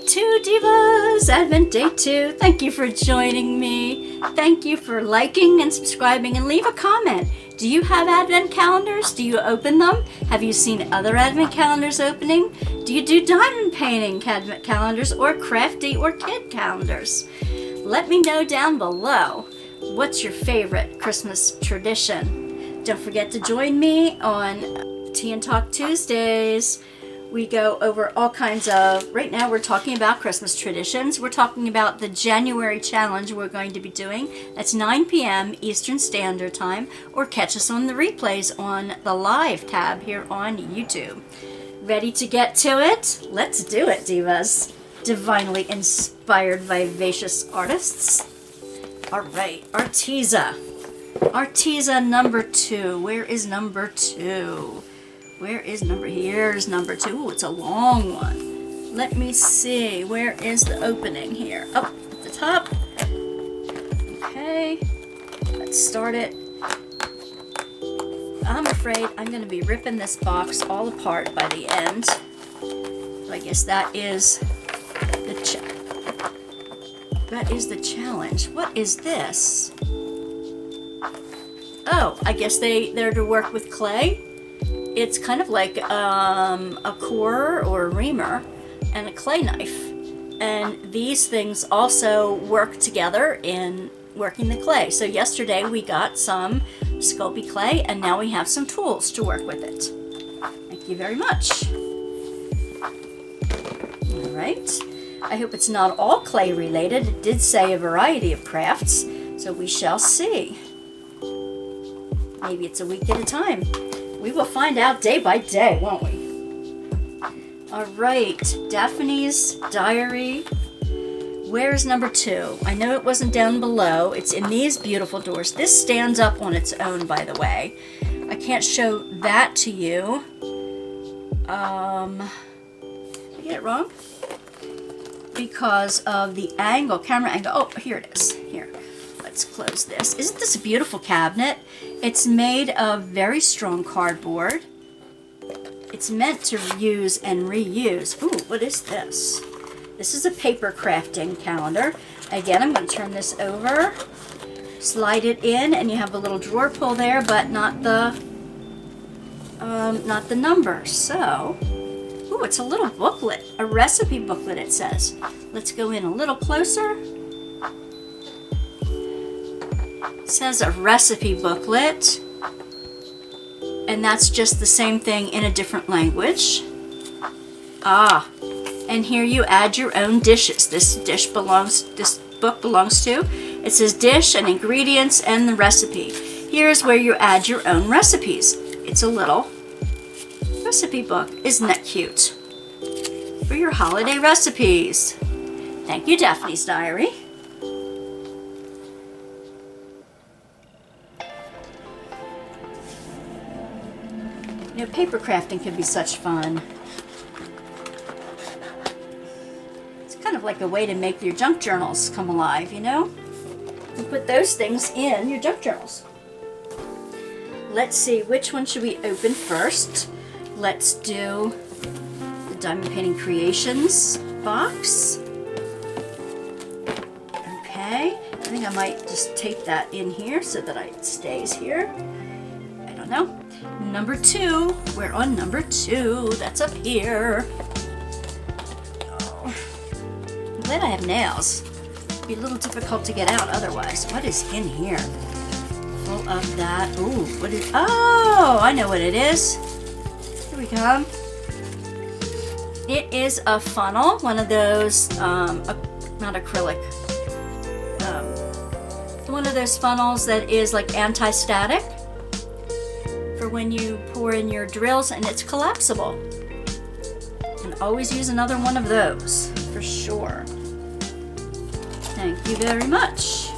2 Divas, Advent Day 2. Thank you for joining me. Thank you for liking and subscribing, and leave a comment. Do you have Advent calendars? Do you open them? Have you seen other Advent calendars opening? Do you do diamond painting Advent calendars or crafty or kid calendars? Let me know down below. What's your favorite Christmas tradition? Don't forget to join me on Tea and Talk Tuesdays. We go over all kinds of, right now we're talking about Christmas traditions. We're talking about the January challenge we're going to be doing. That's 9 p.m. Eastern Standard Time, or catch us on the replays on the live tab here on YouTube. Ready to get to it? Let's do it, divas. Divinely inspired, vivacious artists. All right, Arteza. Arteza number 2. Where is number 2? Here's number 2. Ooh, it's a long one. Let me see. Where is the opening here? Up at the top. Okay. Let's start it. I'm afraid I'm going to be ripping this box all apart by the end. So I guess that is the challenge. What is this? Oh, I guess they're to work with clay. It's kind of like a corer or a reamer and a clay knife. And these things also work together in working the clay. So yesterday we got some Sculpey clay, and now we have some tools to work with it. Thank you very much. All right. I hope it's not all clay related. It did say a variety of crafts, so we shall see. Maybe it's a week at a time. We will find out day by day, won't we? All right, Daphne's Diary. Where's number 2? I know it wasn't down below. It's in these beautiful doors. This stands up on its own, by the way. I can't show that to you. Did I get it wrong? Because of the angle, camera angle. Oh, here it is. Here. Let's close this. Isn't this a beautiful cabinet? It's made of very strong cardboard. It's meant to use and reuse. Ooh, what is this? This is a paper crafting calendar. Again, I'm going to turn this over, slide it in, and you have a little drawer pull there, but not the number. So, ooh, it's a little booklet, a recipe booklet. It says. Let's go in a little closer. It says a recipe booklet, and that's just the same thing in a different language. Ah, and here you add your own dishes. This book belongs to. It says dish and ingredients and the recipe. Here's where you add your own recipes. It's a little recipe book. Isn't that cute? For your holiday recipes. Thank you, Daphne's Diary. You know, paper crafting can be such fun. It's kind of like a way to make your junk journals come alive, you know? You put those things in your junk journals. Let's see, which one should we open first? Let's do the Diamond Painting Creations box. Okay, I think I might just tape that in here so that it stays here. I don't know. Number 2. We're on number 2. That's up here. Oh. I'm glad I have nails. It'd be a little difficult to get out otherwise. What is in here? Full of that. Ooh, what is... Oh, I know what it is. Here we come. It is a funnel. One of those, not acrylic. One of those funnels that is like anti-static. For when you pour in your drills, and it's collapsible. And always use another one of those for sure. Thank you very much.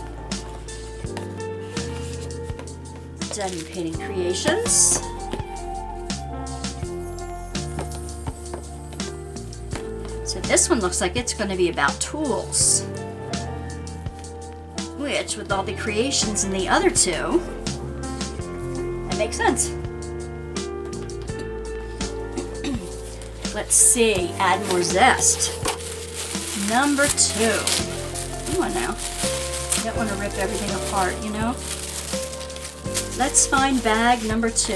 Diamond Painting Creations. So this one looks like it's going to be about tools, which with all the creations in the other 2, makes sense. Let's see, add more zest. Number 2. Come on now. You don't want to rip everything apart, you know? Let's find bag number 2.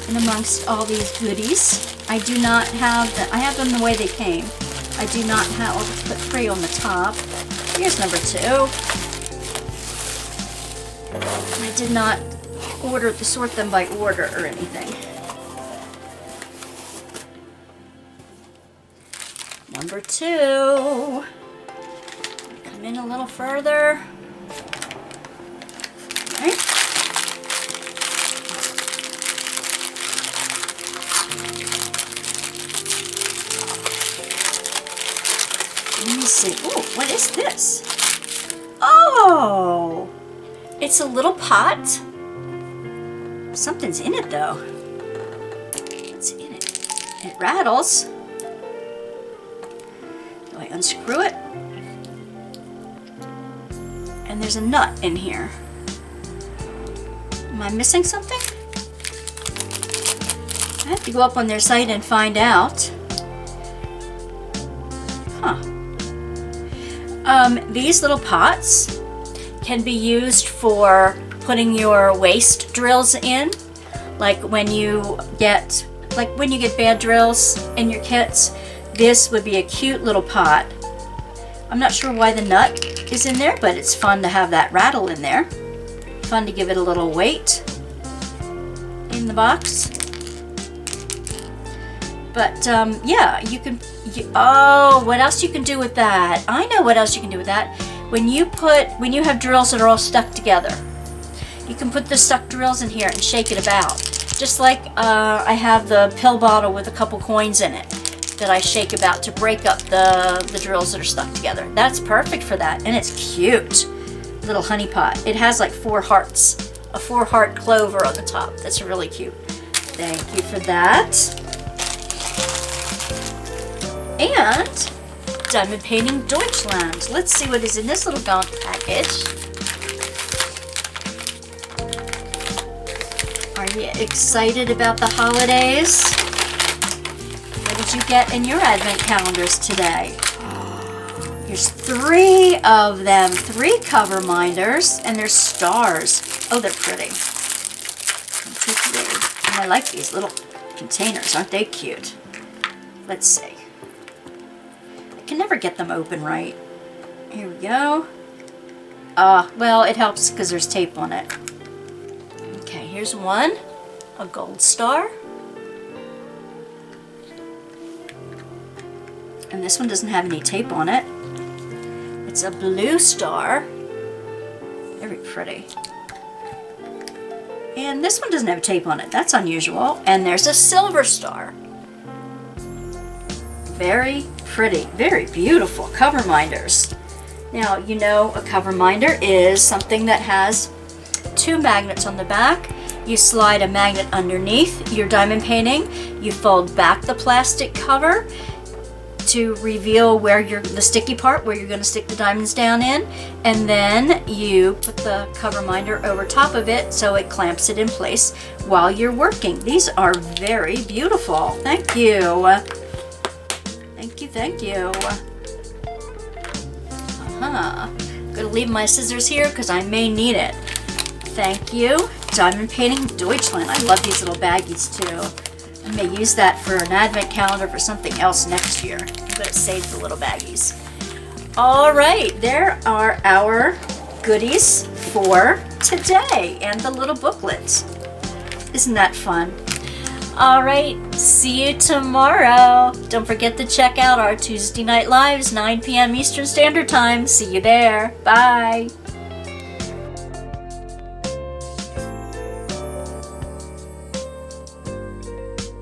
And amongst all these goodies, I do not have I have them the way they came. I do not have, I'll put 3 on the top. Here's number 2. I did not sort them by order or anything. Number 2. Come in a little further. Okay. Let me see. Oh, what is this? Oh! It's a little pot. Something's in it though. What's in it? It rattles. Do I unscrew it? And there's a nut in here. Am I missing something? I have to go up on their site and find out. Huh. These little pots can be used for putting your waste drills in, like when you get bad drills in your kits. This would be a cute little pot. I'm not sure why the nut is in there, but it's fun to have that rattle in there. Fun to give it a little weight in the box. But yeah, oh, what else you can do with that? I know what else you can do with that. When you have drills that are all stuck together, you can put the stuck drills in here and shake it about. Just like I have the pill bottle with a couple coins in it that I shake about to break up the drills that are stuck together. That's perfect for that, and it's cute. Little honey pot. It has like 4 hearts. A 4-heart clover on the top. That's really cute. Thank you for that. And Diamond Painting Deutschland. Let's see what is in this little gaunt package. Are you excited about the holidays? What did you get in your advent calendars today? Here's 3 of them. 3 cover minders, and they're stars. Oh, they're pretty. 1, 2, 3. And I like these little containers. Aren't they cute? Let's see. Can never get them open right. Here we go. Well, it helps because there's tape on it. Okay, here's one, a gold star. And this one doesn't have any tape on it. It's a blue star. Very pretty. And this one doesn't have tape on it. That's unusual. And there's a silver star. Very pretty, very beautiful cover minders. Now, you know a cover minder is something that has 2 magnets on the back. You slide a magnet underneath your diamond painting. You fold back the plastic cover to reveal where the sticky part, where you're going to stick the diamonds down in. And then you put the cover minder over top of it so it clamps it in place while you're working. These are very beautiful. Thank you. Thank you, thank you. I'm gonna leave my scissors here because I may need it. Thank you, Diamond Painting Deutschland. I love these little baggies too. I may use that for an advent calendar for something else next year. I'm gonna save the little baggies. All right, there are our goodies for today and the little booklet. Isn't that fun? All right, see you tomorrow. Don't forget to check out our Tuesday night lives, 9 p.m. Eastern Standard Time. See you there. Bye.